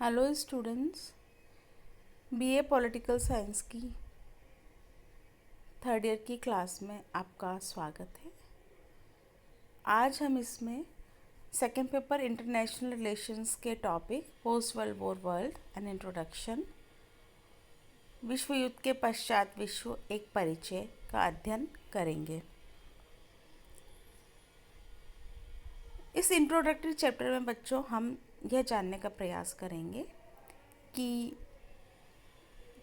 Hello students, BA political science की third year की class में आपका स्वागत है। आज हम इसमें सेकेंड पेपर इंटरनेशनल रिलेशंस के topic post world war world an introduction, विश्व युद्ध के पश्चात विश्व एक परिचय का अध्ययन करेंगे। इस इंट्रोडक्टरी चैप्टर में बच्चों हम यह जानने का प्रयास करेंगे कि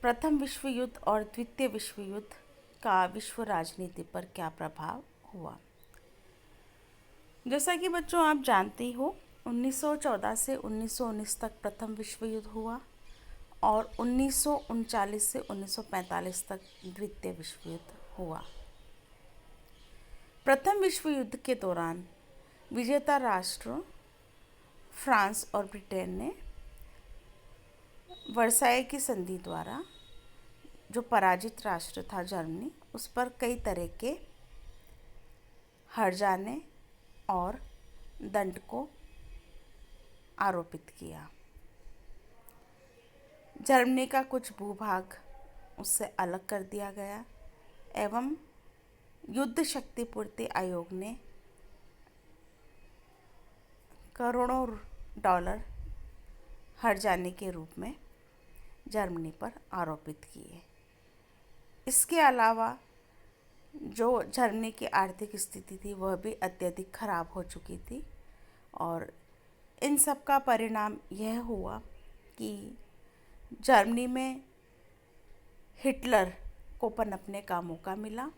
प्रथम विश्व युद्ध और द्वितीय विश्व युद्ध का विश्व राजनीति पर क्या प्रभाव हुआ। जैसा कि बच्चों आप जानते हो, 1914 से 1919 तक प्रथम विश्व युद्ध हुआ और 1939 से 1945 तक द्वितीय विश्व युद्ध हुआ। प्रथम विश्व युद्ध के दौरान विजेता राष्ट्र फ्रांस और ब्रिटेन ने वर्साई की संधि द्वारा जो पराजित राष्ट्र था जर्मनी, उस पर कई तरह के हर्जाने और दंड को आरोपित किया। जर्मनी का कुछ भूभाग उससे अलग कर दिया गया एवं युद्ध शक्तिपूर्ति आयोग ने करोड़ों डॉलर हर्जाने के रूप में जर्मनी पर आरोपित किए। इसके अलावा जो जर्मनी की आर्थिक स्थिति थी वह भी अत्यधिक खराब हो चुकी थी और इन सब का परिणाम यह हुआ कि जर्मनी में हिटलर को पनपने का मौका मिला।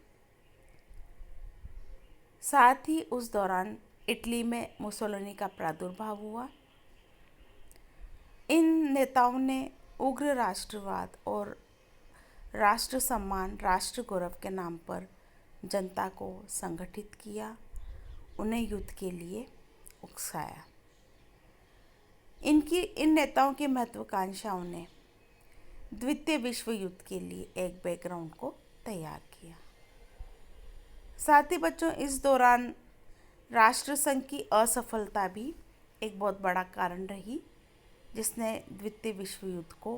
साथ ही उस दौरान इटली में मुसोलिनी का प्रादुर्भाव हुआ। इन नेताओं ने उग्र राष्ट्रवाद और राष्ट्र सम्मान, राष्ट्र गौरव के नाम पर जनता को संगठित किया, उन्हें युद्ध के लिए उकसाया। इन नेताओं की महत्वाकांक्षाओं ने द्वितीय विश्व युद्ध के लिए एक बैकग्राउंड को तैयार किया। साथ ही बच्चों, इस दौरान राष्ट्रसंघ की असफलता भी एक बहुत बड़ा कारण रही, जिसने द्वितीय विश्व युद्ध को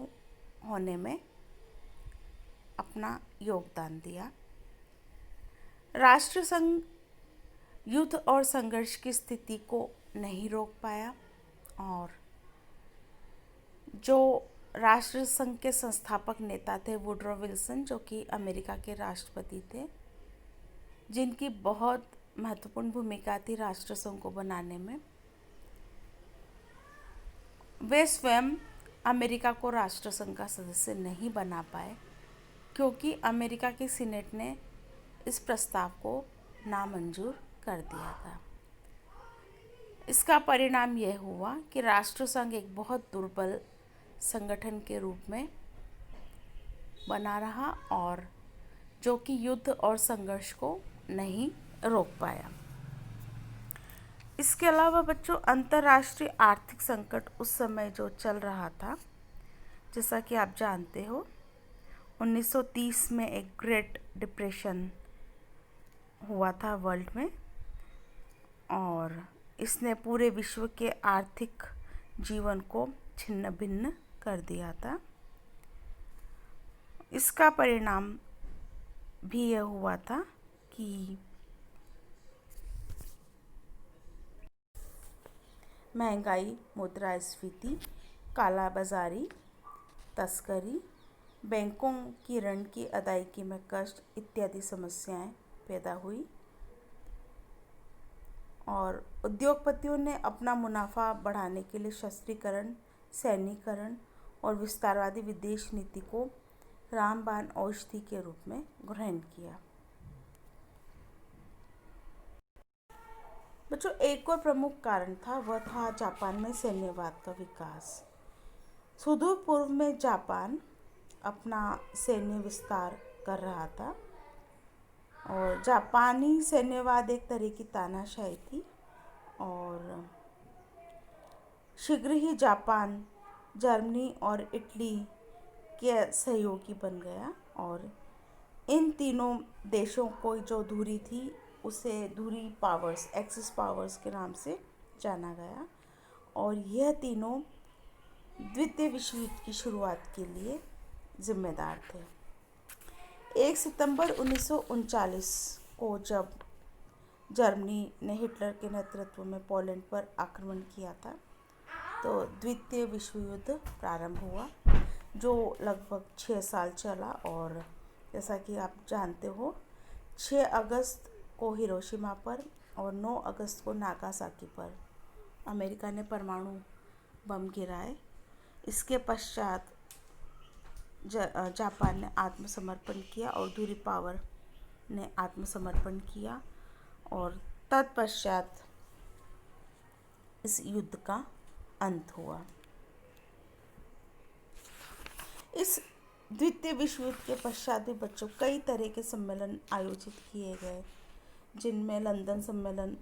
होने में अपना योगदान दिया। राष्ट्रसंघ युद्ध और संघर्ष की स्थिति को नहीं रोक पाया और जो राष्ट्रसंघ के संस्थापक नेता थे वुडरो विल्सन, जो कि अमेरिका के राष्ट्रपति थे, जिनकी बहुत महत्वपूर्ण भूमिका थी राष्ट्रसंघ को बनाने में, वे स्वयं अमेरिका को राष्ट्रसंघ का सदस्य नहीं बना पाए क्योंकि अमेरिका की सीनेट ने इस प्रस्ताव को नामंजूर कर दिया था। इसका परिणाम यह हुआ कि राष्ट्रसंघ एक बहुत दुर्बल संगठन के रूप में बना रहा और जो कि युद्ध और संघर्ष को नहीं रोक पाया। इसके अलावा बच्चों, अंतर्राष्ट्रीय आर्थिक संकट उस समय जो चल रहा था, जैसा कि आप जानते हो, 1930 में एक ग्रेट डिप्रेशन हुआ था वर्ल्ड में और इसने पूरे विश्व के आर्थिक जीवन को छिन्न भिन्न कर दिया था। इसका परिणाम भी यह हुआ था कि महंगाई, मुद्रास्फीति, कालाबाजारी, तस्करी, बैंकों की ऋण की अदायगी में कष्ट इत्यादि समस्याएं पैदा हुई और उद्योगपतियों ने अपना मुनाफा बढ़ाने के लिए शस्त्रीकरण, सैन्यीकरण और विस्तारवादी विदेश नीति को रामबाण औषधि के रूप में ग्रहण किया। बच्चों, एक और प्रमुख कारण था, वह था जापान में सैन्यवाद का विकास। सुदूर पूर्व में जापान अपना सैन्य विस्तार कर रहा था और जापानी सैन्यवाद एक तरह की तानाशाही थी और शीघ्र ही जापान जर्मनी और इटली के सहयोगी बन गया और इन तीनों देशों को जो धुरी थी उसे धुरी पावर्स, एक्सिस पावर्स के नाम से जाना गया और यह तीनों द्वितीय विश्व युद्ध की शुरुआत के लिए जिम्मेदार थे। 1 सितंबर 1939 को जब जर्मनी ने हिटलर के नेतृत्व में पोलैंड पर आक्रमण किया था, तो द्वितीय विश्व युद्ध प्रारंभ हुआ, जो लगभग 6 साल चला। और जैसा कि आप जानते हो, 6 अगस्त को हिरोशिमा पर और 9 अगस्त को नागासाकी पर अमेरिका ने परमाणु बम गिराए। इसके पश्चात जापान ने आत्मसमर्पण किया और दूरी पावर ने आत्मसमर्पण किया, और तत्पश्चात इस युद्ध का अंत हुआ। इस द्वितीय विश्व युद्ध के पश्चात भी बच्चों कई तरह के सम्मेलन आयोजित किए गए, जिनमें लंदन सम्मेलन,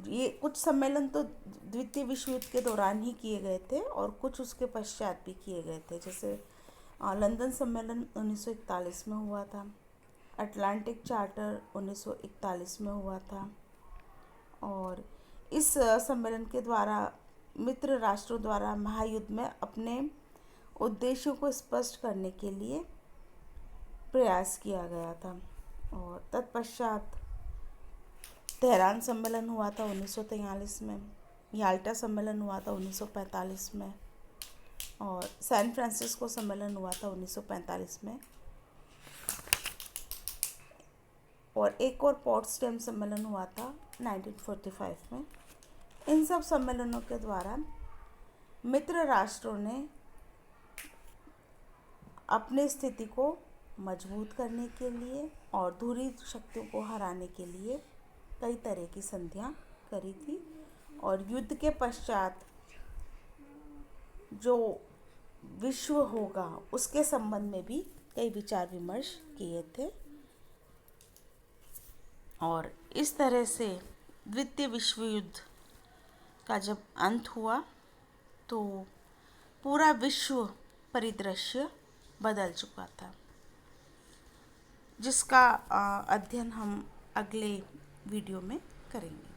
ये कुछ सम्मेलन तो द्वितीय विश्व युद्ध के दौरान ही किए गए थे और कुछ उसके पश्चात भी किए गए थे। जैसे लंदन सम्मेलन 1941 में हुआ था, अटलांटिक चार्टर 1941 में हुआ था, और इस सम्मेलन के द्वारा मित्र राष्ट्रों द्वारा महायुद्ध में अपने उद्देश्यों को स्पष्ट करने के लिए प्रयास किया गया था। और तत्पश्चात तेहरान सम्मेलन हुआ था 1943 में, याल्टा सम्मेलन हुआ था 1945 में, और सैन फ्रांसिस्को सम्मेलन हुआ था 1945 में, और एक और पोट्सडेम सम्मेलन हुआ था 1945 में। इन सब सम्मेलनों के द्वारा मित्र राष्ट्रों ने अपनी स्थिति को मजबूत करने के लिए और ध्रुवीय शक्तियों को हराने के लिए कई तरह की संधियां करी थी, और युद्ध के पश्चात जो विश्व होगा उसके संबंध में भी कई विचार विमर्श किए थे। और इस तरह से द्वितीय विश्व युद्ध का जब अंत हुआ, तो पूरा विश्व परिदृश्य बदल चुका था, जिसका अध्ययन हम अगले वीडियो में करेंगे।